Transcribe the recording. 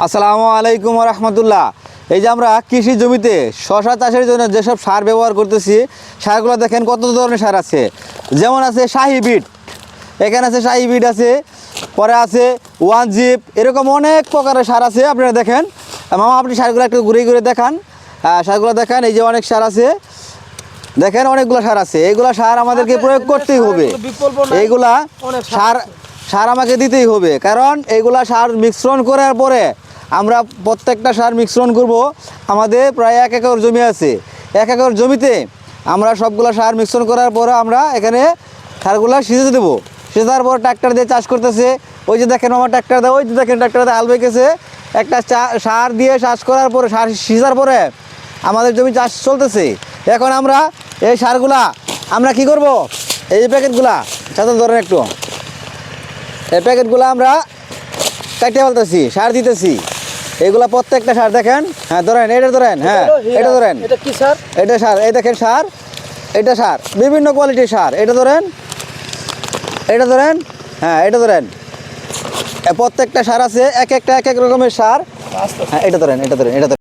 আসসালামু আলাইকুম রহমতুল্লাহ। এই যে আমরা কৃষি জমিতে শশা চাষের জন্য যেসব সার ব্যবহার করতেছি, সারগুলো দেখেন কত ধরনের সার আছে। যেমন আছে শাহি বিট, এখানে আছে শাহি বিট আছে, পরে আছে ওয়ান জিপ, এরকম অনেক প্রকারের সার আছে। আপনারা দেখেন মামা, আপনি সারগুলো একটু ঘুরে ঘুরে দেখান। সারগুলো দেখেন, এই যে অনেক সার আছে, দেখেন অনেকগুলো সার আছে। এইগুলা সার আমাদেরকে প্রয়োগ করতেই হবে। এইগুলা সার আমাকে দিতেই হবে, কারণ এইগুলা সার মিশ্রণ করার পরে আমরা প্রত্যেকটা সার মিশ্রণ করব। আমাদের প্রায় 1 একর জমি আছে। 1 একর জমিতে আমরা সবগুলো সার মিশ্রণ করার পরে আমরা এখানে সারগুলা সিঁচে দেবো। সিঁচার পর ট্রাক্টর দিয়ে চাষ করতেছে। ওই যে দেখেন আমার ট্রাক্টর দেয়, ওই যে দেখেন ট্রাক্টর দিয়ে হাল বেঁকেছে। একটা সার দিয়ে চাষ করার পরে, সার সিঁচার পরে আমাদের জমি চাষ চলতেছে। এখন আমরা এই সারগুলা আমরা কি করব, এই যে প্যাকেটগুলা সাথে ধরেন একটু, এই প্যাকেটগুলো আমরা কাটিয়ে ফেলতেছি, সার দিতেছি। এইগুলা প্রত্যেকটা সার দেখেন। হ্যাঁ ধরেন, এটা ধরেন, হ্যাঁ এটা ধরেন, এটা কি সার? এটা সার, এই দেখেন সার, এটা সার, বিভিন্ন কোয়ালিটির সার। এটা ধরেন, এটা ধরেন, হ্যাঁ এটা ধরেন। প্রত্যেকটা সার আছে, এক এক রকমের সার। হ্যাঁ এটা ধরেন, এটা ধরেন, এটা ধরেন।